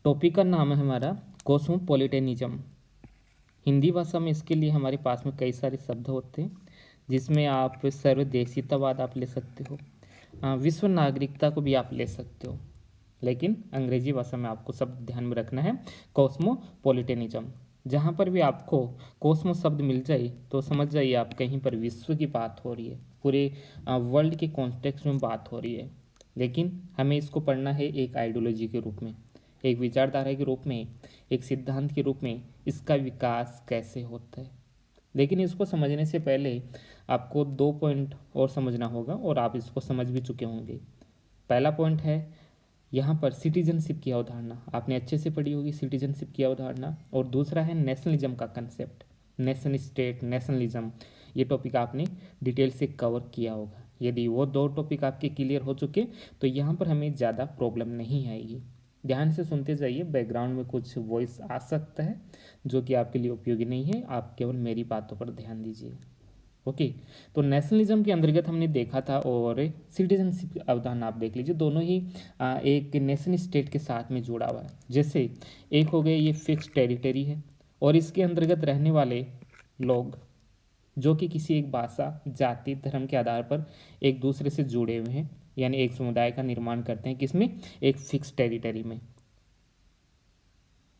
Topic का नाम है हमारा कॉस्मोपॉलिटनिज्म। हिंदी भाषा में इसके लिए हमारे पास में कई सारे शब्द होते हैं, जिसमें आप सर्वदेशीयतावाद आप ले सकते हो, विश्व नागरिकता को भी आप ले सकते हो, लेकिन अंग्रेजी भाषा में आपको शब्द ध्यान में रखना है कॉस्मोपॉलिटनिज्म। जहाँ पर भी आपको कॉस्मो शब्द मिल जाए तो समझ जाइए आप कहीं पर विश्व की बात हो रही है, पूरे वर्ल्ड के कॉन्टेक्स्ट में बात हो रही है। लेकिन हमें इसको पढ़ना है एक आइडियोलॉजी के रूप में, एक विचारधारा के रूप में, एक सिद्धांत के रूप में इसका विकास कैसे होता है। लेकिन इसको समझने से पहले आपको 2 पॉइंट और समझना होगा, और आप इसको समझ भी चुके होंगे। पहला पॉइंट है यहाँ पर सिटीजनशिप की अवधारणा, आपने अच्छे से पढ़ी होगी सिटीजनशिप की अवधारणा। और दूसरा है नेशनलिज्म का कंसेप्ट, नेशन स्टेट, नेशनलिज्म, ये टॉपिक आपने डिटेल से कवर किया होगा। यदि वो 2 टॉपिक आपके क्लियर हो चुके तो यहाँ पर हमें ज़्यादा प्रॉब्लम नहीं आएगी। ध्यान से सुनते जाइए, बैकग्राउंड में कुछ वॉइस आ सकता है जो कि आपके लिए उपयोगी नहीं है, आप केवल मेरी बातों पर ध्यान दीजिए। ओके, तो नेशनलिज्म के अंतर्गत हमने देखा था, और सिटीजनशिप अवधारणा आप देख लीजिए, दोनों ही एक नेशन स्टेट के साथ में जुड़ा हुआ है। जैसे एक हो गए ये फिक्स टेरिटरी है, और इसके अंतर्गत रहने वाले लोग जो कि किसी एक भाषा, जाति, धर्म के आधार पर एक दूसरे से जुड़े हुए हैं, यानी एक समुदाय का निर्माण करते हैं, किसमें, एक फिक्स टेरिटरी में,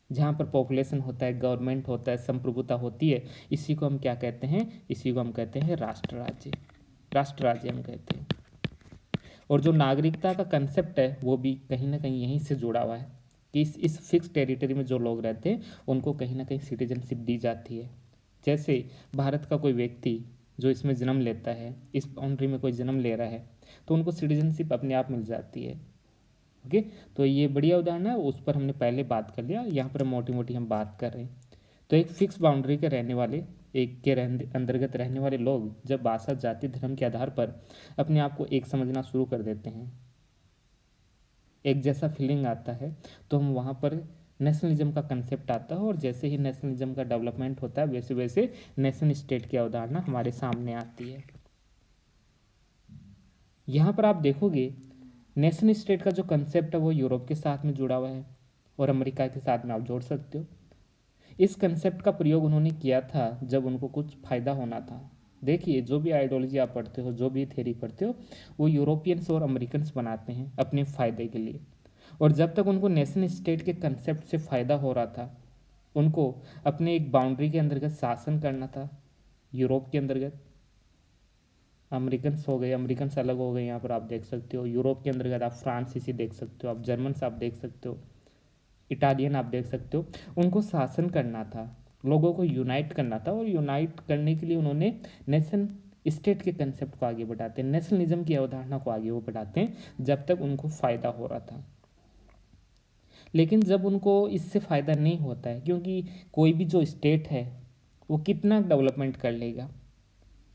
जहाँ पर पॉपुलेशन होता है, गवर्नमेंट होता है, संप्रभुता होती है। इसी को हम क्या कहते हैं, इसी को हम कहते हैं राष्ट्र राज्य, राष्ट्र राज्य हम कहते हैं। और जो नागरिकता का कंसेप्ट है वो भी कहीं ना कहीं यहीं से जुड़ा हुआ है कि इस फिक्स टेरिटरी में जो लोग रहते हैं उनको कहीं ना कहीं सिटीजनशिप दी जाती है। जैसे भारत का कोई व्यक्ति जो इसमें जन्म लेता है, इस बाउंड्री में कोई जन्म ले रहा है, तो उनको सिटीजनशिप अपने आप मिल जाती है। ओके, तो ये बढ़िया उदाहरण है, उस पर हमने पहले बात कर लिया, यहाँ पर मोटी मोटी हम बात कर रहे हैं। तो एक फिक्स बाउंड्री के रहने वाले, एक के अंतर्गत रहने वाले लोग जब भाषा, जाति, धर्म के आधार पर अपने आप को एक समझना शुरू कर देते हैं, एक जैसा फीलिंग आता है, तो हम वहाँ पर नेशनलिज्म का कंसेप्ट आता है। और जैसे ही नेशनलिज्म का डेवलपमेंट होता है वैसे वैसे नेशन स्टेट की अवधारणा हमारे सामने आती है। यहाँ पर आप देखोगे नेशन स्टेट का जो कंसेप्ट है वो यूरोप के साथ में जुड़ा हुआ है, और अमेरिका के साथ में आप जोड़ सकते हो। इस कंसेप्ट का प्रयोग उन्होंने किया था जब उनको कुछ फ़ायदा होना था। देखिए, जो भी आइडियोलॉजी आप पढ़ते हो, जो भी थ्योरी पढ़ते हो, वो यूरोपियंस और अमेरिकन्स बनाते हैं अपने फ़ायदे के लिए। और जब तक उनको नेशन स्टेट के कंसेप्ट से फ़ायदा हो रहा था, उनको अपने एक बाउंड्री के अंतर्गत शासन करना था। यूरोप के अंतर्गत अमेरिकन्स हो गए, अमेरिकन्स अलग हो गए, यहाँ पर आप देख सकते हो। यूरोप के अंतर्गत आप फ्रांसीसी देख सकते हो, आप जर्मन्स आप देख सकते हो, इटालियन आप देख सकते हो। उनको शासन करना था, लोगों को यूनाइट करना था, और यूनाइट करने के लिए उन्होंने नेशन स्टेट के कंसेप्ट को आगे बढ़ाते हैं, नेशनलिज्म की अवधारणा को आगे वो बढ़ाते हैं जब तक उनको फ़ायदा हो रहा था। लेकिन जब उनको इससे फ़ायदा नहीं होता है, क्योंकि कोई भी जो स्टेट है वो कितना डेवलपमेंट कर लेगा,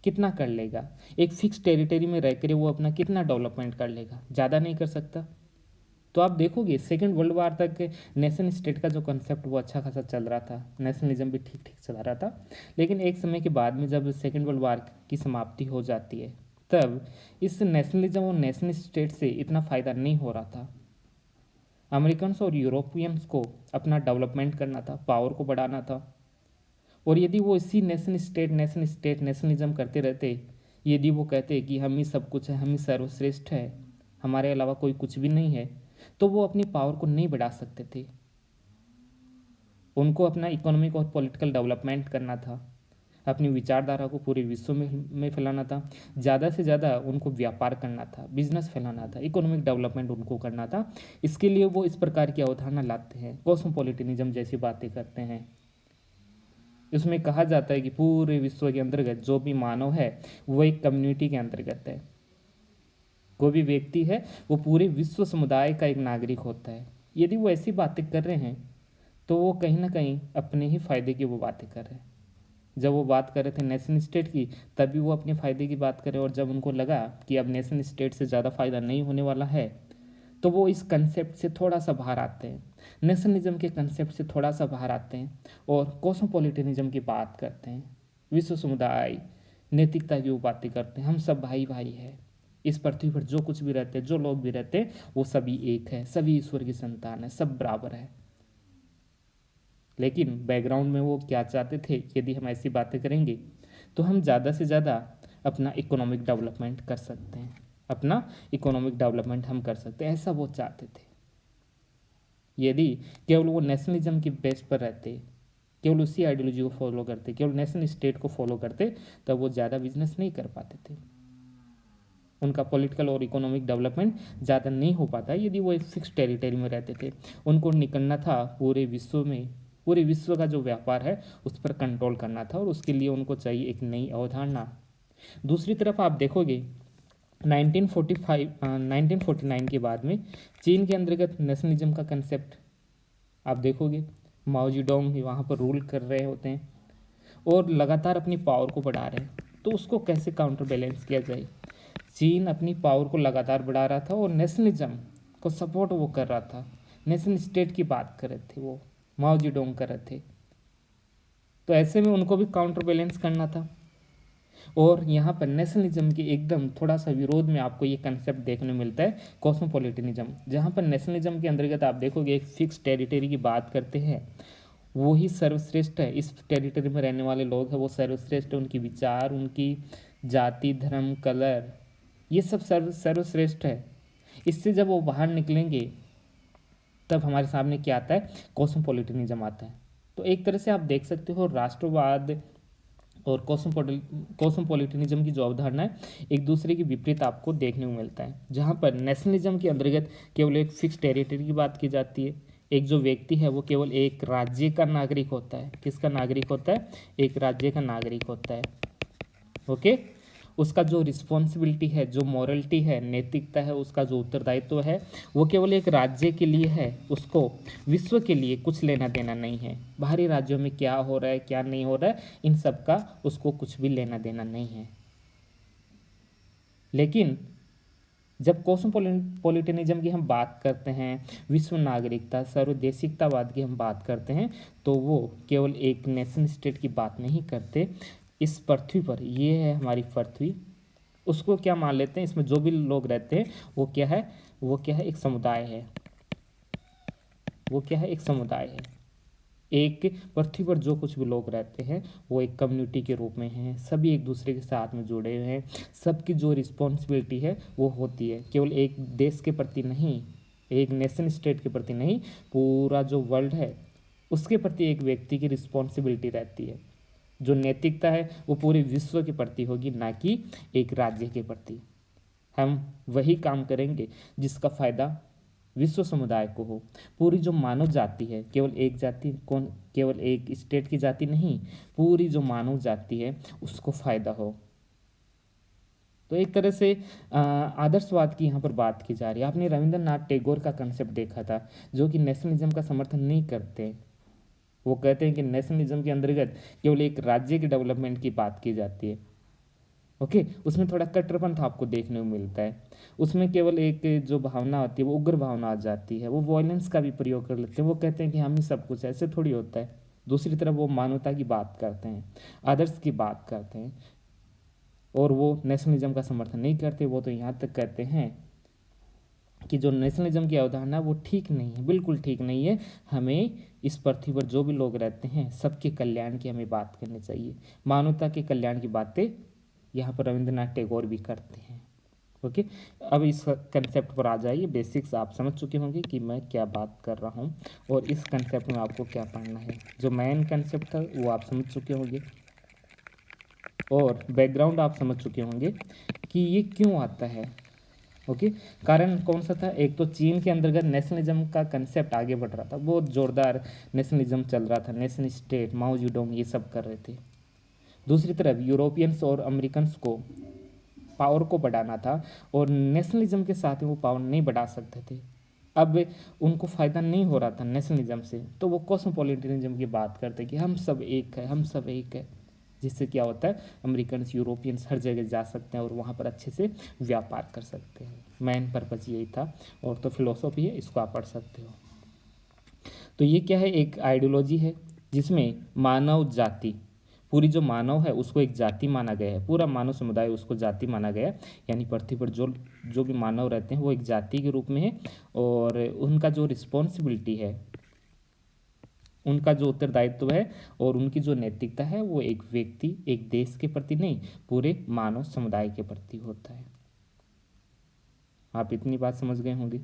कितना कर लेगा, एक फिक्स टेरिटरी में रहकर वो अपना कितना डेवलपमेंट कर लेगा, ज़्यादा नहीं कर सकता। तो आप देखोगे सेकेंड वर्ल्ड वार तक नेशन स्टेट का जो कंसेप्ट वो अच्छा खासा चल रहा था, नेशनलिज्म भी ठीक ठीक चला रहा था। लेकिन एक समय के बाद में जब सेकेंड वर्ल्ड वार की समाप्ति हो जाती है, तब इस नेशनलिज्म और नेशन स्टेट से इतना फ़ायदा नहीं हो रहा था। अमेरिकन्स और यूरोपियंस को अपना डेवलपमेंट करना था, पावर को बढ़ाना था। और यदि वो इसी नेशन स्टेट नेशनलिज्म करते रहते, यदि वो कहते कि हम ही सब कुछ है, हम ही सर्वश्रेष्ठ है, हमारे अलावा कोई कुछ भी नहीं है, तो वो अपनी पावर को नहीं बढ़ा सकते थे। उनको अपना इकोनॉमिक और पॉलिटिकल डेवलपमेंट करना था, अपनी विचारधारा को पूरे विश्व में फैलाना था, ज़्यादा से ज़्यादा उनको व्यापार करना था, बिजनेस फैलाना था, इकोनॉमिक डेवलपमेंट उनको करना था। इसके लिए वो इस प्रकार की अवधारणा लाते हैं, कॉस्मोपॉलिटनिज्म जैसी बातें करते हैं। इसमें कहा जाता है कि पूरे विश्व के अंतर्गत जो भी मानव है वो एक कम्युनिटी के अंतर्गत है, कोई भी व्यक्ति है वो पूरे विश्व समुदाय का एक नागरिक होता है। यदि वो ऐसी बातें कर रहे हैं तो वो कहीं ना कहीं अपने ही फायदे की वो बातें कर रहे हैं। जब वो बात कर रहे थे नेशन स्टेट की, तभी वो अपने फ़ायदे की बात करें, और जब उनको लगा कि अब नेशन स्टेट से ज़्यादा फ़ायदा नहीं होने वाला है, तो वो इस कंसेप्ट से थोड़ा सा बाहर आते हैं, नेशनलिज्म के कंसेप्ट से थोड़ा सा बाहर आते हैं, और कॉस्मोपॉलिटनिज्म की बात करते हैं। विश्व समुदाय, नैतिकता की वो बातें करते हैं, हम सब भाई भाई है, इस पृथ्वी पर जो कुछ भी रहते हैं, जो लोग भी रहते हैं, वो सभी एक है, सभी ईश्वर की संतान है, सब बराबर है। लेकिन बैकग्राउंड में वो क्या चाहते थे, यदि हम ऐसी बातें करेंगे तो हम ज़्यादा से ज़्यादा अपना इकोनॉमिक डेवलपमेंट कर सकते हैं, अपना इकोनॉमिक डेवलपमेंट हम कर सकते हैं, ऐसा वो चाहते थे। यदि केवल वो नेशनलिज्म की बेस पर रहते, केवल उसी आइडियोलॉजी को फॉलो करते, केवल नेशनल स्टेट को फॉलो करते, तब वो ज़्यादा बिजनेस नहीं कर पाते थे, उनका पॉलिटिकल और इकोनॉमिक डेवलपमेंट ज़्यादा नहीं हो पाता यदि वो एक फिक्स टेरिटरी में रहते थे। उनको निकलना था पूरे विश्व में, पूरे विश्व का जो व्यापार है उस पर कंट्रोल करना था, और उसके लिए उनको चाहिए एक नई अवधारणा। दूसरी तरफ आप देखोगे 1949 के बाद में चीन के अंतर्गत नेशनलिज्म का कंसेप्ट आप देखोगे, माओ जेडोंग वहाँ पर रूल कर रहे होते हैं और लगातार अपनी पावर को बढ़ा रहे हैं। तो उसको कैसे काउंटर बैलेंस किया जाए? चीन अपनी पावर को लगातार बढ़ा रहा था और नेशनलिज्म को सपोर्ट वो कर रहा था, नेशनल स्टेट की बात कर रहे थे, वो माओ जेडोंग कर रहे थे। तो ऐसे में उनको भी काउंटर बैलेंस करना था। और यहाँ पर नेशनलिज्म के एकदम थोड़ा सा विरोध में आपको ये कंसेप्ट देखने मिलता है कॉस्मोपॉलिटनिज्म, जहाँ पर नेशनलिज्म के अंतर्गत आप देखोगे एक फिक्स टेरिटरी की बात करते हैं, वो ही सर्वश्रेष्ठ है, इस टेरिटरी में रहने वाले लोग हैं वो सर्वश्रेष्ठ है, उनकी विचार, उनकी जाति, धर्म, कलर, ये सब सर्वश्रेष्ठ है। इससे जब वो बाहर निकलेंगे तब हमारे सामने क्या आता है? कॉस्मोपॉलिटनिज्म आता है। तो एक तरह से आप देख सकते हो राष्ट्रवाद और कॉस्मोपॉलिटनिज्म की जो अवधारणा है एक दूसरे के विपरीत आपको देखने को मिलता है, जहाँ पर नेशनलिज्म के अंतर्गत केवल एक फिक्स टेरिटरी की बात की जाती है, एक जो व्यक्ति है वो केवल एक राज्य का नागरिक होता है। किसका नागरिक होता है? एक राज्य का नागरिक होता है। ओके, उसका जो रिस्पॉन्सिबिलिटी है, जो मॉरलिटी है, नैतिकता है, उसका जो उत्तरदायित्व है वो केवल एक राज्य के लिए है, उसको विश्व के लिए कुछ लेना देना नहीं है। बाहरी राज्यों में क्या हो रहा है, क्या नहीं हो रहा है, इन सब का उसको कुछ भी लेना देना नहीं है। लेकिन जब कॉस्मोपॉलिटनिज्म की हम बात करते हैं, विश्व नागरिकता, सर्वदेशिकतावाद की हम बात करते हैं, तो वो केवल एक नेशन स्टेट की बात नहीं करते। इस पृथ्वी पर, ये है हमारी पृथ्वी, उसको क्या मान लेते हैं, इसमें जो भी लोग रहते हैं वो क्या है? वो क्या है? एक समुदाय है। वो क्या है? एक समुदाय है। एक पृथ्वी पर जो कुछ भी लोग रहते हैं वो एक कम्युनिटी के रूप में हैं, सभी एक दूसरे के साथ में जुड़े हुए हैं, सबकी जो रिस्पॉन्सिबिलिटी है वो होती है, केवल एक देश के प्रति नहीं, एक नेशन स्टेट के प्रति नहीं, पूरा जो वर्ल्ड है उसके प्रति एक व्यक्ति की रिस्पॉन्सिबिलिटी रहती है। जो नैतिकता है वो पूरे विश्व के प्रति होगी, ना कि एक राज्य के प्रति। हम वही काम करेंगे जिसका फ़ायदा विश्व समुदाय को हो। पूरी जो मानव जाति है, केवल एक जाति, कौन, केवल एक स्टेट की जाति नहीं, पूरी जो मानव जाति है उसको फ़ायदा हो। तो एक तरह से आदर्शवाद की यहाँ पर बात की जा रही है। आपने रविंद्रनाथ टैगोर का कंसेप्ट देखा था, जो कि नेशनलिज्म का समर्थन नहीं करते। वो कहते हैं कि नेशनलिज्म के अंतर्गत केवल एक राज्य के डेवलपमेंट की बात की जाती है। ओके, उसमें थोड़ा कट्टरपंथ आपको देखने को मिलता है। उसमें केवल एक जो भावना होती है वो उग्र भावना आ जाती है, वो वॉयलेंस का भी प्रयोग कर लेते हैं। वो कहते हैं कि हम ही सब कुछ, ऐसे थोड़ी होता है। दूसरी तरफ वो मानवता की बात करते हैं, आदर्श की बात करते हैं, और वो नेशनलिज्म का समर्थन नहीं करते। वो तो यहाँ तक कहते हैं कि जो नेशनलिज्म की अवधारणा वो ठीक नहीं है, बिल्कुल ठीक नहीं है। हमें इस पृथ्वी पर जो भी लोग रहते हैं सबके कल्याण की हमें बात करनी चाहिए। मानवता के कल्याण की बातें यहाँ पर रविंद्रनाथ टैगोर भी करते हैं। ओके, अब इस कंसेप्ट पर आ जाइए। बेसिक्स आप समझ चुके होंगे कि मैं क्या बात कर रहा हूँ और इस कंसेप्ट में आपको क्या पढ़ना है। जो मेन कंसेप्ट था वो आप समझ चुके होंगे और बैकग्राउंड आप समझ चुके होंगे कि ये क्यों आता है। ओके, कारण कौन सा था? एक तो चीन के अंतर्गत नेशनलिज्म का कंसेप्ट आगे बढ़ रहा था, बहुत जोरदार नेशनलिज्म चल रहा था, नेशन स्टेट, माओ जेडोंग ये सब कर रहे थे। दूसरी तरफ यूरोपियंस और अमेरिकन्स को पावर को बढ़ाना था और नेशनलिज्म के साथ में वो पावर नहीं बढ़ा सकते थे। अब उनको फ़ायदा नहीं हो रहा था नेशनलिज्म से, तो वो कॉस्मोपॉलिटनिज्म की बात करते कि हम सब एक है, हम सब एक है। जिससे क्या होता है, अमेरिकन्स, यूरोपियंस हर जगह जा सकते हैं और वहाँ पर अच्छे से व्यापार कर सकते हैं। मेन पर्पज़ यही था, और तो फिलोसॉफी है, इसको आप पढ़ सकते हो। तो ये क्या है? एक आइडियोलॉजी है जिसमें मानव जाति, पूरी जो मानव है उसको एक जाति माना गया है, पूरा मानव समुदाय उसको जाति माना गया है। यानी पृथ्वी पर जो जो भी मानव रहते हैं वो एक जाति के रूप में है, और उनका जो रिस्पॉन्सिबिलिटी है उनका जो उत्तरदायित्व है और उनकी जो नैतिकता है वो एक व्यक्ति, एक देश के प्रति नहीं, पूरे मानव समुदाय के प्रति होता है। आप इतनी बात समझ गए होंगे।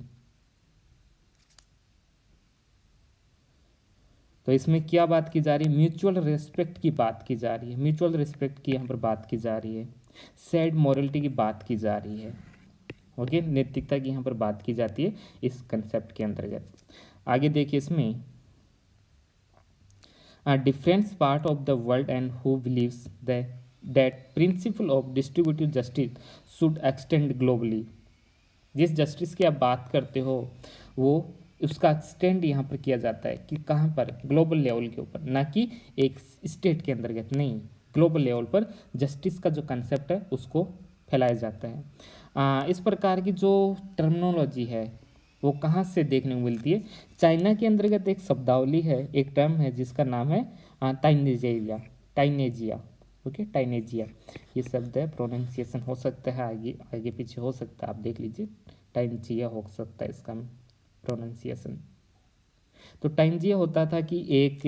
तो इसमें क्या बात की जा रही है? म्यूचुअल रिस्पेक्ट की बात की जा रही है। म्यूचुअल रिस्पेक्ट की यहाँ पर बात की जा रही है। सैड मॉरलिटी की बात की जा रही है। ओके, नैतिकता की यहाँ पर बात की जाती है इस कंसेप्ट के अंतर्गत। आगे देखिए इसमें different part of the world and who believes that principle of distributive justice should extend globally. जिस जस्टिस की आप बात करते हो वो उसका एक्सटेंड यहाँ पर किया जाता है कि कहाँ पर? ग्लोबल लेवल के ऊपर, ना कि एक स्टेट के अंतर्गत, नहीं, ग्लोबल लेवल पर जस्टिस का जो कंसेप्ट है उसको फैलाया जाता है। इस प्रकार की जो टर्मिनोलॉजी है वो कहाँ से देखने को मिलती है? चाइना के अंतर्गत एक शब्दावली है, एक टर्म है जिसका नाम है टाइनेजिया। ओके, टाइनेजिया ये शब्द है, प्रोनाउंसिएशन हो सकता है आगे आगे पीछे हो सकता है, आप देख लीजिए। टाइनजिया हो सकता है इसका प्रोनाउंसिएशन। तो टाइनजिया होता था कि एक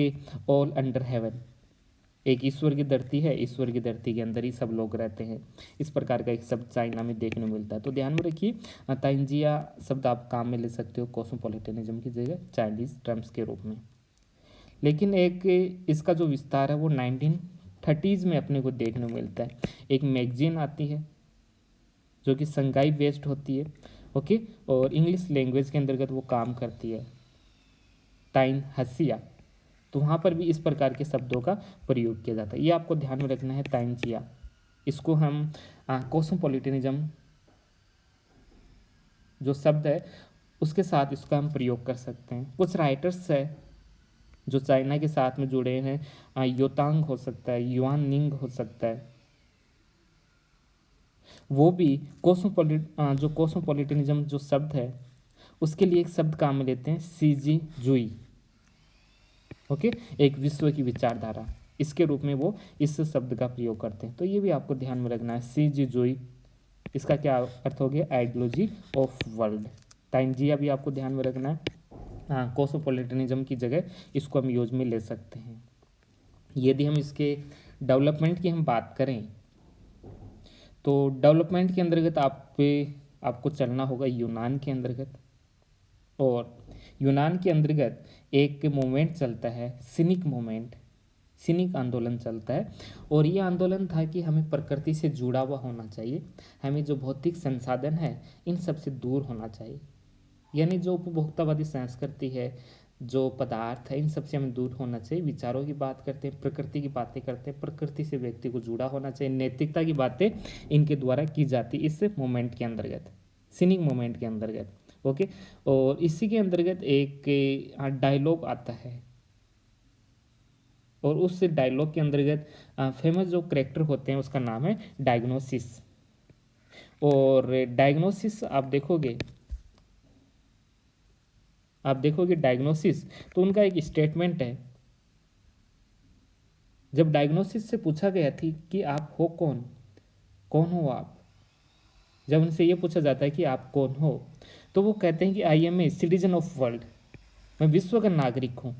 ऑल अंडर हेवन, एक ईश्वर की धरती है, ईश्वर की धरती के अंदर ही सब लोग रहते हैं। इस प्रकार का एक शब्द चाइना में देखने को मिलता है। तो ध्यान में रखिए, ताइंजिया शब्द आप काम में ले सकते हो कॉस्मोपॉलिटनिज्म की जगह चाइनीज टर्म्स के रूप में। लेकिन एक इसका जो विस्तार है वो 1930s में अपने को देखने को मिलता है। एक मैगजीन आती है जो कि संघाई बेस्ड होती है, ओके, और इंग्लिश लैंग्वेज के अंतर्गत वो काम करती है, टाइन हसिया। तो वहाँ पर भी इस प्रकार के शब्दों का प्रयोग किया जाता है। ये आपको ध्यान में रखना है, ताइंजिया। इसको हम कॉस्मोपॉलिटनिज्म जो शब्द है उसके साथ इसका हम प्रयोग कर सकते हैं। कुछ राइटर्स है जो चाइना के साथ में जुड़े हैं, योतांग हो सकता है, युआन निंग हो सकता है, वो भी जो कॉस्मोपॉलिटनिज्म जो शब्द है उसके लिए एक शब्द काम में लेते हैं, सीजी जुई। ओके, एक विश्व की विचारधारा, इसके रूप में वो इस शब्द का प्रयोग करते हैं। तो ये भी आपको ध्यान में रखना है, सीजी जुई, इसका क्या अर्थ हो गया? Ideology of world. टाइंजिया भी आपको ध्यान में रखना है, हाँ, कॉस्मोपॉलिटनिज्म की जगह इसको हम यूज में ले सकते हैं। यदि हम इसके डेवलपमेंट की हम बात करें तो डेवलपमेंट के अंतर्गत आपको चलना होगा यूनान के अंतर्गत। और यूनान के अंतर्गत एक मूवमेंट चलता है, सिनिक मूवमेंट, सिनिक आंदोलन चलता है। और ये आंदोलन था कि हमें प्रकृति से जुड़ा हुआ होना चाहिए, हमें जो भौतिक संसाधन है इन सब से दूर होना चाहिए। यानी जो उपभोक्तावादी संस्कृति है, जो पदार्थ है, इन सब से हमें दूर होना चाहिए। विचारों की बात करते हैं, प्रकृति की बातें करते हैं, प्रकृति से व्यक्ति को जुड़ा होना चाहिए, नैतिकता की बातें इनके द्वारा की जाती इस मूवमेंट के अंतर्गत, सिनिक मूवमेंट के अंतर्गत। ओके, और इसी के अंतर्गत एक डायलॉग आता है, और उस डायलॉग के अंतर्गत फेमस जो करेक्टर होते हैं उसका नाम है डायग्नोसिस। और डायग्नोसिस आप देखोगे डायग्नोसिस, तो उनका एक स्टेटमेंट है। जब डायग्नोसिस से पूछा गया थी कि आप हो कौन, कौन हो आप, जब उनसे ये पूछा जाता है कि आप कौन हो, तो वो कहते हैं कि I am a citizen of world, मैं विश्व का नागरिक हूँ।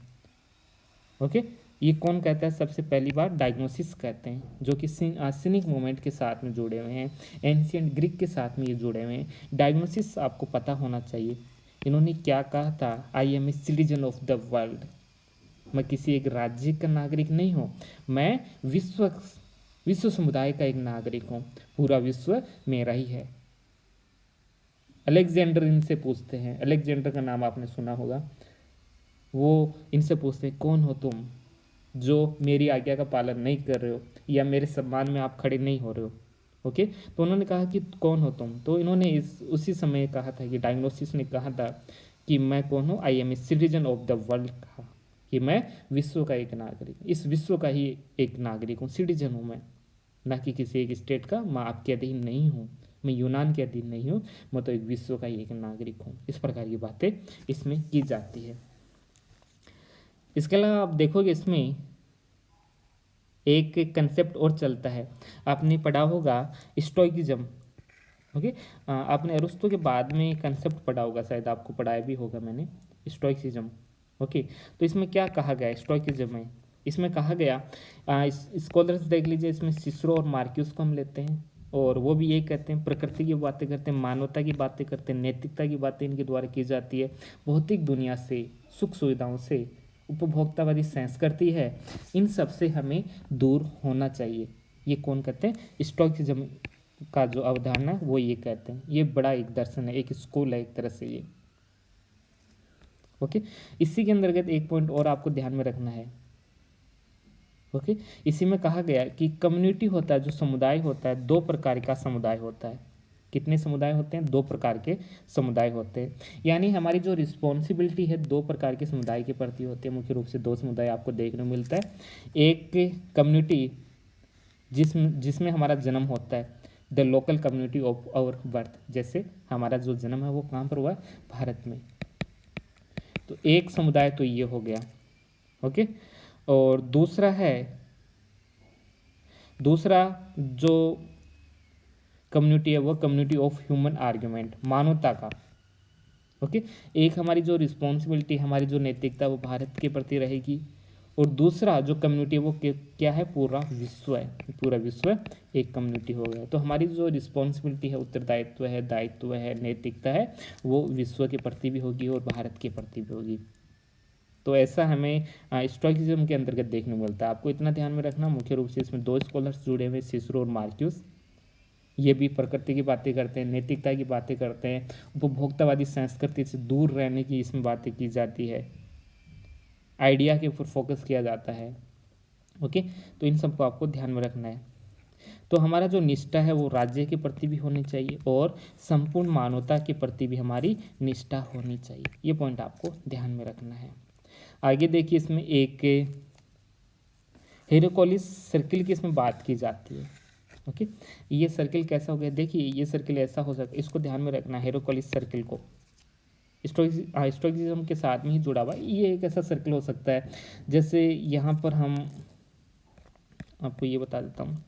ओके, ये कौन कहता है? सबसे पहली बार डायग्नोसिस कहते हैं, जो कि सिनिक मूवमेंट के साथ में जुड़े हुए हैं, एंशियंट ग्रीक के साथ में ये जुड़े हुए हैं। डायग्नोसिस आपको पता होना चाहिए, इन्होंने क्या कहा था? I am a citizen of the world, मैं किसी एक राज्य का नागरिक नहीं हूँ, मैं विश्व समुदाय का एक नागरिक हूँ, पूरा विश्व मेरा ही है। अलेक्जेंडर इनसे पूछते हैं, अलेक्जेंडर का नाम आपने सुना होगा, वो इनसे पूछते हैं कौन हो तुम जो मेरी आज्ञा का पालन नहीं कर रहे हो या मेरे सम्मान में आप खड़े नहीं हो रहे हो। ओके, तो उन्होंने कहा कि कौन हो तुम, तो इन्होंने उसी समय कहा था कि डायग्नोसिस ने कहा था कि मैं कौन हूँ, I am a citizen of the world, कहा कि मैं विश्व का एक नागरिक, इस विश्व का ही एक नागरिक हूँ, सिटीजन हूँ मैं, ना कि किसी एक स्टेट का। मैं आपके अधीन नहीं हूँ, मैं यूनान के अधीन नहीं हूँ, मैं तो एक विश्व का ही एक नागरिक हूँ। इस प्रकार की बातें इसमें की जाती है। इसके अलावा आप देखोगे इसमें एक कंसेप्ट और चलता है, आपने पढ़ा होगा स्टोइकिज्म। ओके, आपने अरिस्टो के बाद में कंसेप्ट पढ़ा होगा, शायद आपको पढ़ाया भी होगा मैंने, स्टोइकिज्म। ओके, तो इसमें क्या कहा गया स्टोइकिज्म में, इसमें कहा गया, स्कॉलर्स देख लीजिए, इसमें सिसरो और मार्क्यूस को हम लेते हैं, और वो भी यही कहते हैं, प्रकृति की बातें करते हैं, मानवता की बातें करते हैं, नैतिकता की बातें इनके द्वारा की जाती है, भौतिक दुनिया से, सुख सुविधाओं से, उपभोक्तावादी संस्कृति है, इन सब से हमें दूर होना चाहिए। ये कौन कहते हैं, स्टोइकिज्म का जो अवधारणा है वो ये कहते हैं। ये बड़ा एक दर्शन है, एक स्कूल है एक तरह से ये। ओके, इसी के अंतर्गत एक पॉइंट और आपको ध्यान में रखना है। ओके, इसी में कहा गया कि कम्युनिटी होता है, जो समुदाय होता है, दो प्रकार का समुदाय होता है। कितने समुदाय होते हैं, दो प्रकार के समुदाय होते हैं। यानी हमारी जो रिस्पॉन्सिबिलिटी है दो प्रकार के समुदाय के प्रति होती है। मुख्य रूप से दो समुदाय आपको देखने को मिलता है। एक कम्युनिटी जिसमें हमारा जन्म होता है, the local community of our birth, जैसे हमारा जो जन्म है वो कहाँ पर हुआ है, भारत में। तो एक समुदाय तो ये हो गया। ओके, और दूसरा जो कम्युनिटी है वो कम्युनिटी ऑफ ह्यूमन आर्ग्यूमेंट, मानवता का। ओके, एक हमारी जो रिस्पॉन्सिबिलिटी, हमारी जो नैतिकता वो भारत के प्रति रहेगी, और दूसरा जो कम्युनिटी है वो क्या है, पूरा विश्व है। पूरा विश्व एक कम्युनिटी हो गया। तो हमारी जो रिस्पॉन्सिबिलिटी है, उत्तरदायित्व है, दायित्व है, नैतिकता है, वो विश्व के प्रति भी होगी और भारत के प्रति भी होगी। तो ऐसा हमें स्टोइकिज्म के अंतर्गत देखने को मिलता है। आपको इतना ध्यान में रखना, मुख्य रूप से इसमें दो स्कॉलर्स जुड़े हुए, सिसरो और मार्क्यूस। ये भी प्रकृति की बातें करते हैं, नैतिकता की बातें करते हैं, उपभोक्तावादी संस्कृति से दूर रहने की इसमें बातें की जाती है, आइडिया के ऊपर फोकस किया जाता है। ओके, तो इन सबको आपको ध्यान में रखना है। तो हमारा जो निष्ठा है वो राज्य के प्रति भी होनी चाहिए और संपूर्ण मानवता के प्रति भी हमारी निष्ठा होनी चाहिए। ये पॉइंट आपको ध्यान में रखना है। आगे देखिए, इसमें एक हेरोकोलिस सर्किल की इसमें बात की जाती है। ओके, ये सर्किल कैसा हो गया, देखिए ये सर्किल ऐसा हो सकता है, इसको ध्यान में रखना, हेरोकोलिस सर्किल को स्टोइकिज्म के साथ में ही जुड़ा हुआ है। ये एक ऐसा सर्किल हो सकता है, जैसे यहाँ पर हम आपको ये बता देता हूँ,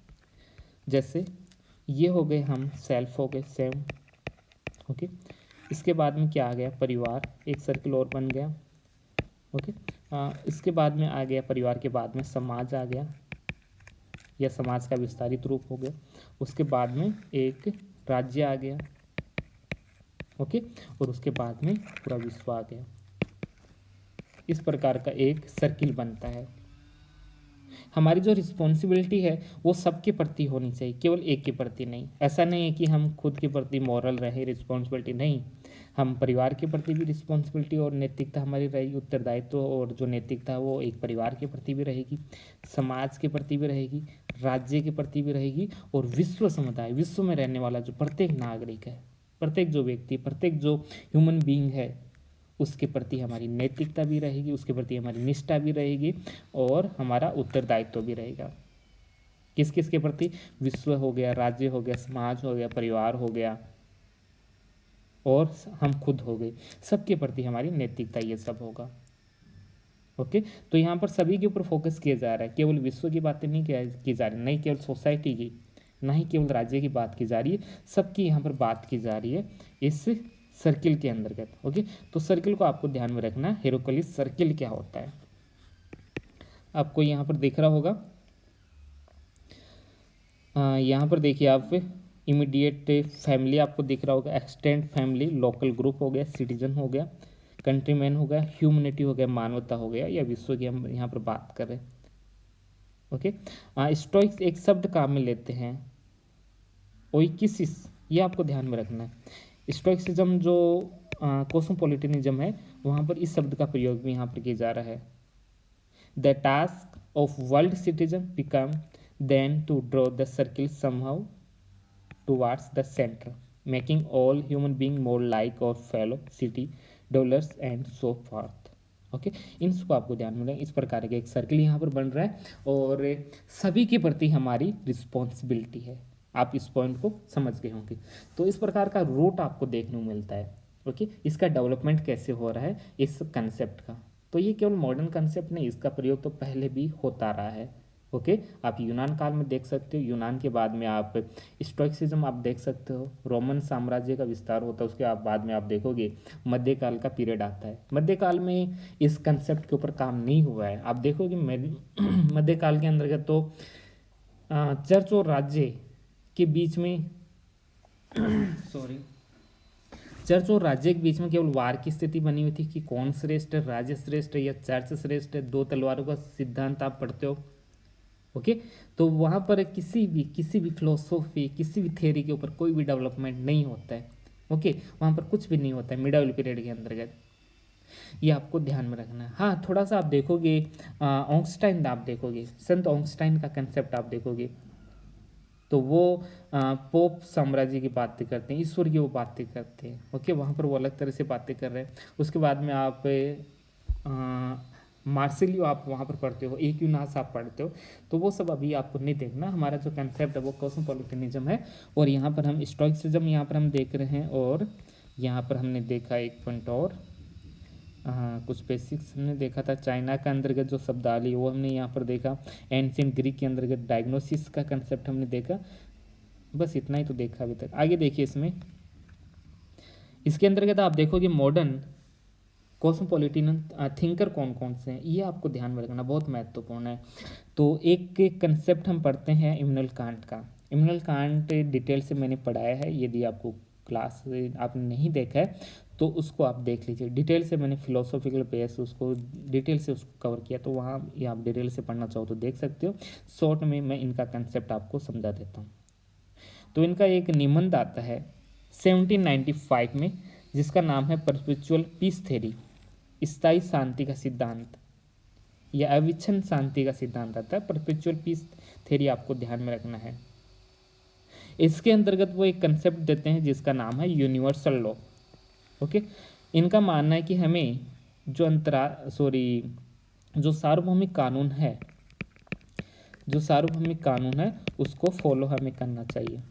जैसे ये हो गए हम सेल्फ हो गए, सेम। ओके, इसके बाद में क्या आ गया, परिवार, एक सर्किल और बन गया। ओके, इसके बाद में आ गया, परिवार के बाद में समाज आ गया, या समाज का विस्तारित रूप हो गया। उसके बाद में एक राज्य आ गया। ओके, और उसके बाद में पूरा विश्व आ गया। इस प्रकार का एक सर्किल बनता है। हमारी जो रिस्पॉन्सिबिलिटी है वो सबके प्रति होनी चाहिए, केवल एक के प्रति नहीं। ऐसा नहीं है कि हम खुद के प्रति मॉरल रहे, रिस्पॉन्सिबिलिटी नहीं, हम परिवार के प्रति भी रिस्पॉन्सिबिलिटी और नैतिकता हमारी रहेगी, उत्तरदायित्व और जो नैतिकता है वो एक परिवार के प्रति भी रहेगी, समाज के प्रति भी रहेगी, राज्य के प्रति भी रहेगी, और विश्व समुदाय, विश्व में रहने वाला जो प्रत्येक नागरिक है, प्रत्येक जो व्यक्ति, प्रत्येक जो ह्यूमन बीइंग है, उसके प्रति हमारी नैतिकता भी रहेगी, उसके प्रति हमारी निष्ठा भी रहेगी, और हमारा उत्तरदायित्व भी रहेगा। किस किस के प्रति, विश्व हो गया, राज्य हो गया, समाज हो गया, परिवार हो गया, और हम खुद हो गए, सबके प्रति हमारी नैतिकता, ये सब होगा। ओके, तो यहाँ पर सभी के ऊपर फोकस किया जा रहा है, केवल विश्व की बातें नहीं की जा रही, नहीं केवल सोसाइटी की, ना ही केवल राज्य की बात की जा रही है, सबकी यहाँ पर बात की जा रही है इस सर्किल के अंतर्गत। ओके, तो सर्किल को आपको ध्यान में रखना, हेरोकोलिस सर्किल क्या होता है, आपको यहाँ पर दिख रहा होगा। यहाँ पर देखिए आप, इमीडिएट फैमिली आपको दिख रहा होगा, एक्सटेंड फैमिली, लोकल ग्रुप हो गया, सिटीजन हो गया, कंट्रीमैन हो गया, ह्यूमनिटी हो गया, मानवता हो गया, या विश्व की हम यहाँ पर बात कर रहे हैं। ओके, स्टोइक्स एक शब्द काम में लेते हैं, ओइकिसिस, ये आपको ध्यान में रखना है। स्टोइक्सिज्म जो कॉस्मोपॉलिटनिज्म है, वहाँ पर इस शब्द का प्रयोग भी यहाँ पर किया जा रहा है। The task of world citizen become then to draw the circle somehow towards the centre, making all human being more like our fellow city dollars and so forth. Okay, इन सबको आपको ध्यान में रखें। इस प्रकार का एक सर्किल यहाँ पर बन रहा है, और सभी के प्रति हमारी रिस्पॉन्सिबिलिटी है। आप इस पॉइंट को समझ गए होंगे। तो इस प्रकार का रूट आपको देखने को मिलता है। ओके, इसका डेवलपमेंट कैसे हो रहा है इस कंसेप्ट का। तो ये केवल मॉडर्न कंसेप्ट नहीं, इसका प्रयोग तो पहले भी होता रहा है। ओके, आप यूनान काल में देख सकते हो, यूनान के बाद में आप स्टोइसिज्म आप देख सकते हो, रोमन साम्राज्य का विस्तार होता है, उसके बाद में आप देखोगे मध्यकाल का पीरियड आता है। मध्यकाल में इस कंसेप्ट के ऊपर काम नहीं हुआ है। आप देखोगे मध्यकाल के अंतर्गत तो चर्च और राज्य के बीच में सॉरी चर्च और राज्य के बीच में केवल वार की स्थिति बनी हुई थी कि कौन श्रेष्ठ है, राज्य श्रेष्ठ है या चर्च श्रेष्ठ है। दो तलवारों का सिद्धांत आप पढ़ते हो। ओके, तो वहाँ पर किसी भी फिलोसॉफी, किसी भी थ्योरी के ऊपर कोई भी डेवलपमेंट नहीं होता है। ओके, वहाँ पर कुछ भी नहीं होता है मिडाइवल पीरियड के अंतर्गत। ये आपको ध्यान में रखना है। हाँ, थोड़ा सा आप देखोगे ऑगस्टाइन, आप देखोगे संत ऑगस्टाइन का कंसेप्ट आप देखोगे तो वो पोप साम्राज्य की बातें करते हैं, ईश्वर की वो बातें करते हैं। ओके, वहाँ पर वो अलग तरह से बातें कर रहे हैं। उसके बाद में आप मार्सिलियो आप वहाँ पर पढ़ते हो, एक्विनास आप पढ़ते हो, तो वो सब अभी आपको नहीं देखना। हमारा जो कंसेप्ट है वो कॉस्मोपॉलिटनिज्म है, और यहाँ पर हम स्टोइसिज्म यहाँ पर हम देख रहे हैं। और यहाँ पर हमने देखा एक पॉइंट और कुछ बेसिक्स हमने देखा था। चाइना का अंतर्गत जो शब्दावली वो हमने यहाँ पर देखा। एंशियंट ग्रीक के अंतर्गत डायग्नोसिस का कंसेप्ट हमने देखा। बस इतना ही तो देखा अभी तक। आगे देखिए, इसके अंतर्गत आप देखोगे मॉडर्न कॉस्मोपॉलिटन थिंकर कौन कौन से हैं, ये आपको ध्यान में रखना बहुत महत्वपूर्ण है। तो एक कंसेप्ट हम पढ़ते हैं इम्मानुएल कांट का। इम्मानुएल कांट डिटेल से मैंने पढ़ाया है, यदि आपको क्लास आपने नहीं देखा है तो उसको आप देख लीजिए। डिटेल से मैंने फिलोसॉफिकल बेस उसको डिटेल से उसको कवर किया, तो वहाँ ये आप डिटेल से पढ़ना चाहो तो देख सकते हो। शॉर्ट में मैं इनका कंसेप्ट आपको समझा देता हूँ। तो इनका एक निबंध आता है 1795 में, जिसका नाम है परपेचुअल पीस थ्योरी, स्थायी शांति का सिद्धांत या अविच्छिन्न शांति का सिद्धांत आता है। परपेचुअल पीस थ्योरी आपको ध्यान में रखना है। इसके अंतर्गत वो एक कंसेप्ट देते हैं जिसका नाम है यूनिवर्सल लॉ। ओके, इनका मानना है कि हमें जो सार्वभौमिक कानून है उसको फॉलो हमें करना चाहिए।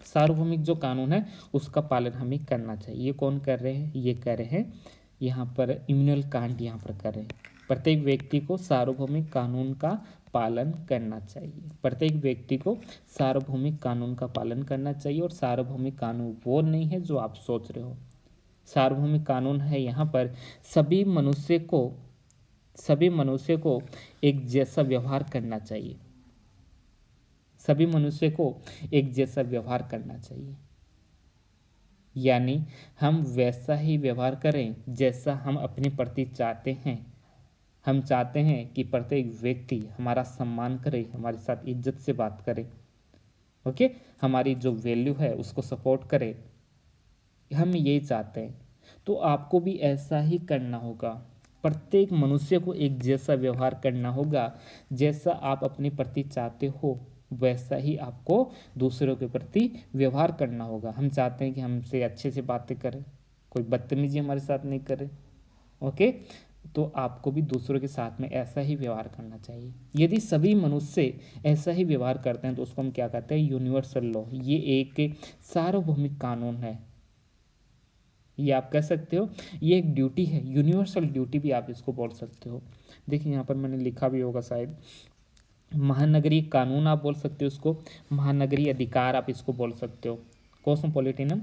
सार्वभौमिक जो कानून है उसका पालन हमें करना चाहिए। ये कौन कर रहे हैं? ये कर रहे हैं यहाँ पर इम्मानुएल कांट यहाँ पर कर रहे हैं। प्रत्येक व्यक्ति को सार्वभौमिक कानून का पालन करना चाहिए। प्रत्येक व्यक्ति को सार्वभौमिक कानून का पालन करना चाहिए। और सार्वभौमिक कानून वो नहीं है जो आप सोच रहे हो। सार्वभौमिक कानून है यहाँ पर सभी मनुष्य को एक जैसा व्यवहार करना चाहिए। सभी मनुष्य को एक जैसा व्यवहार करना चाहिए, यानी हम वैसा ही व्यवहार करें जैसा हम अपने प्रति चाहते हैं। हम चाहते हैं कि प्रत्येक व्यक्ति हमारा सम्मान करे, हमारे साथ इज्जत से बात करे। ओके, हमारी जो वैल्यू है उसको सपोर्ट करे, हम यही चाहते हैं। तो आपको भी ऐसा ही करना होगा। प्रत्येक मनुष्य को एक जैसा व्यवहार करना होगा। जैसा आप अपने प्रति चाहते हो वैसा ही आपको दूसरों के प्रति व्यवहार करना होगा। हम चाहते हैं कि हमसे अच्छे से बातें करें, कोई बदतमीजी हमारे साथ नहीं करे। ओके, तो आपको भी दूसरों के साथ में ऐसा ही व्यवहार करना चाहिए। यदि सभी मनुष्य ऐसा ही व्यवहार करते हैं तो उसको हम क्या कहते हैं? Universal law. ये एक सार्वभौमिक कानून है, ये आप कह सकते हो। ये एक ड्यूटी है, यूनिवर्सल ड्यूटी भी आप इसको बोल सकते हो। देखिए यहाँ पर मैंने लिखा भी होगा शायद, महानगरीय कानून आप बोल सकते हो उसको, महानगरीय अधिकार आप इसको बोल सकते हो, कॉस्मोपॉलिटन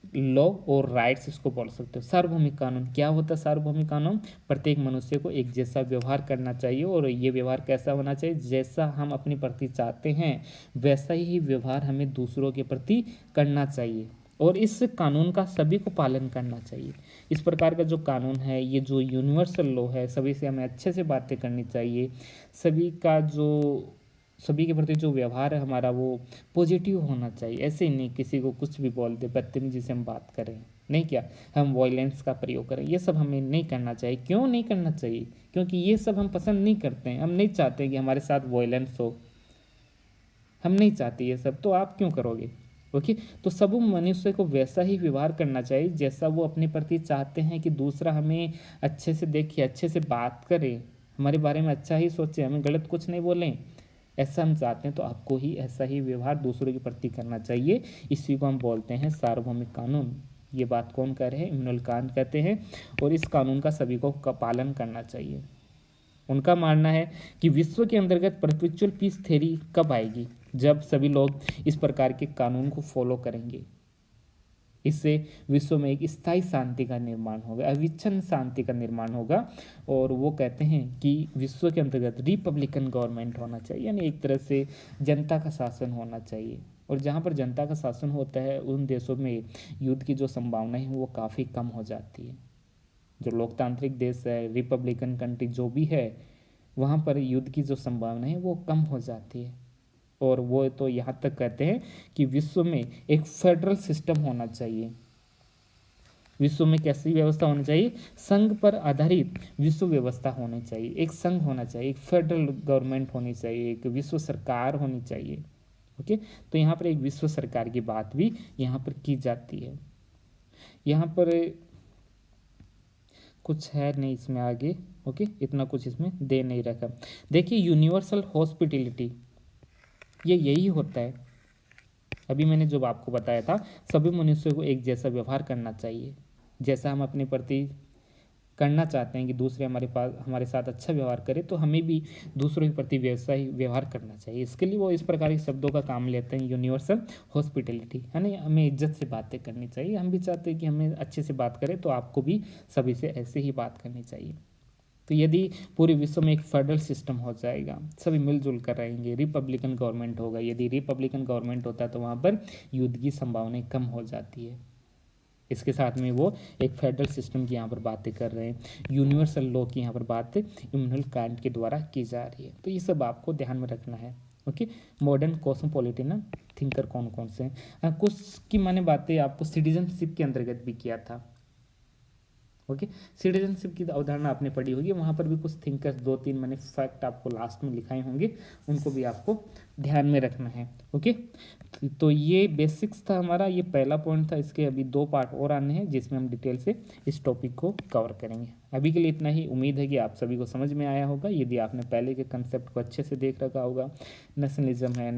लॉ और राइट्स इसको बोल सकते हो। सार्वभौमिक कानून क्या होता है? सार्वभौमिक कानून प्रत्येक मनुष्य को एक जैसा व्यवहार करना चाहिए। और ये व्यवहार कैसा होना चाहिए? जैसा हम अपने प्रति चाहते हैं वैसा ही व्यवहार हमें दूसरों के प्रति करना चाहिए। और इस कानून का सभी को पालन करना चाहिए। इस प्रकार का जो कानून है, ये जो यूनिवर्सल लॉ है, सभी से हमें अच्छे से बातें करनी चाहिए। सभी के प्रति जो व्यवहार है हमारा वो पॉजिटिव होना चाहिए। ऐसे ही नहीं किसी को कुछ भी बोल दे, बदतमीजी से हम बात करें, नहीं क्या हम वॉयलेंस का प्रयोग करें, ये सब हमें नहीं करना चाहिए। क्यों नहीं करना चाहिए? क्योंकि ये सब हम पसंद नहीं करते हैं। हम नहीं चाहते कि हमारे साथ वॉयलेंस हो, हम नहीं चाहते ये सब, तो आप क्यों करोगे? ओके, तो सब मनुष्य को वैसा ही व्यवहार करना चाहिए जैसा वो अपने प्रति चाहते हैं कि दूसरा हमें अच्छे से देखे, अच्छे से बात करे, हमारे बारे में अच्छा ही सोचे, हमें गलत कुछ नहीं बोलें। ऐसा हम चाहते हैं तो आपको ही ऐसा ही व्यवहार दूसरों के प्रति करना चाहिए। इसी को हम बोलते हैं सार्वभौमिक कानून। ये बात कौन कह रहे हैं? इम्मानुएल कांट कहते हैं। और इस कानून का सभी को पालन करना चाहिए। उनका मानना है कि विश्व के अंतर्गत परपेचुअल पीस थ्योरी कब आएगी, जब सभी लोग इस प्रकार के कानून को फॉलो करेंगे। इससे विश्व में एक स्थायी शांति का निर्माण होगा, अविच्छिन्न शांति का निर्माण होगा। और वो कहते हैं कि विश्व के अंतर्गत रिपब्लिकन गवर्नमेंट होना चाहिए, यानी एक तरह से जनता का शासन होना चाहिए। और जहाँ पर जनता का शासन होता है उन देशों में युद्ध की जो संभावना है वो काफ़ी कम हो जाती है। जो लोकतांत्रिक देश है, रिपब्लिकन कंट्री जो भी है, वहाँ पर युद्ध की जो संभावना है वो कम हो जाती है। और वो तो यहाँ तक कहते हैं कि विश्व में एक फेडरल सिस्टम होना चाहिए। विश्व में कैसी व्यवस्था होनी चाहिए? संघ पर आधारित विश्व व्यवस्था होनी चाहिए, एक संघ होना चाहिए, एक फेडरल गवर्नमेंट होनी चाहिए, एक विश्व सरकार होनी चाहिए। ओके, तो यहाँ पर एक विश्व सरकार की बात भी यहाँ पर की जाती है। यहाँ पर कुछ है नहीं इसमें आगे। ओके, इतना कुछ इसमें दे नहीं रखा। देखिए, यूनिवर्सल हॉस्पिटैलिटी ये यही होता है। अभी मैंने जो आपको बताया था, सभी मनुष्यों को एक जैसा व्यवहार करना चाहिए। जैसा हम अपने प्रति करना चाहते हैं कि दूसरे हमारे साथ अच्छा व्यवहार करें, तो हमें भी दूसरों के प्रति वैसा ही व्यवहार करना चाहिए। इसके लिए वो इस प्रकार के शब्दों का काम लेते हैं, यूनिवर्सल हॉस्पिटैलिटी, है ना। हमें इज्जत से बातें करनी चाहिए। हम भी चाहते हैं कि हमें अच्छे से बात करें, तो आपको भी सभी से ऐसे ही बात करनी चाहिए। तो यदि पूरे विश्व में एक फेडरल सिस्टम हो जाएगा, सभी मिलजुल कर रहेंगे, रिपब्लिकन गवर्नमेंट होगा। यदि रिपब्लिकन गवर्नमेंट होता है तो वहाँ पर युद्ध की संभावनाएं कम हो जाती है। इसके साथ में वो एक फेडरल सिस्टम की यहाँ पर बातें कर रहे हैं, यूनिवर्सल लॉ की यहाँ पर बात इम्मानुएल कांट के द्वारा की जा रही है। तो ये सब आपको ध्यान में रखना है। ओके, मॉडर्न कॉस्मोपॉलिटन थिंकर कौन कौन से हैं? कुछ की मैंने बातें आपको सिटीजनशिप के अंतर्गत भी किया था। ओके, सिटीजनशिप की अवधारणा आपने पढ़ी होगी, वहाँ पर भी कुछ थिंकर्स 2-3 मैंने फैक्ट आपको लास्ट में लिखाए होंगे, उनको भी आपको ध्यान में रखना है। ओके, तो ये बेसिक्स था हमारा, ये पहला पॉइंट था। इसके अभी 2 पार्ट और आने हैं जिसमें हम डिटेल से इस टॉपिक को कवर करेंगे। अभी के लिए इतना ही। उम्मीद है कि आप सभी को समझ में आया होगा। यदि आपने पहले के कंसेप्ट को अच्छे से देख रखा होगा, नेशनलिज्म है,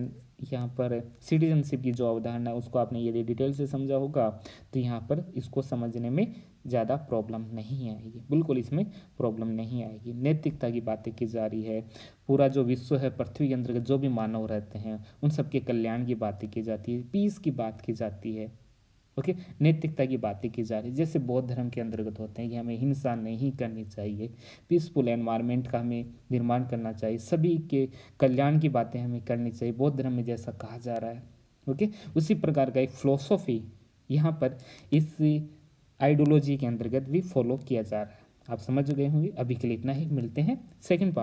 यहाँ पर सिटीजनशिप की जो अवधारणा है उसको आपने यदि डिटेल से समझा होगा, तो यहाँ पर इसको समझने में ज़्यादा प्रॉब्लम नहीं आएगी। बिल्कुल इसमें प्रॉब्लम नहीं आएगी। नैतिकता की बातें की जा रही है, पूरा जो विश्व है, पृथ्वी के अंतर्गत जो भी मानव रहते हैं उन सबके कल्याण की बातें की जाती है, पीस की बात की जाती है। ओके, नैतिकता की बातें की जा रही है, जैसे बौद्ध धर्म के अंतर्गत होते हैं कि हमें हिंसा नहीं करनी चाहिए, पीसफुल एनवायरनमेंट का हमें निर्माण करना चाहिए, सभी के कल्याण की बातें हमें करनी चाहिए, बौद्ध धर्म में जैसा कहा जा रहा है। ओके, उसी प्रकार का एक फिलोसॉफी यहाँ पर इस आइडियोलॉजी के अंतर्गत भी फॉलो किया जा रहा है। आप समझ गए होंगे। अभी के लिए इतना ही, मिलते हैं सेकंड पार्ट।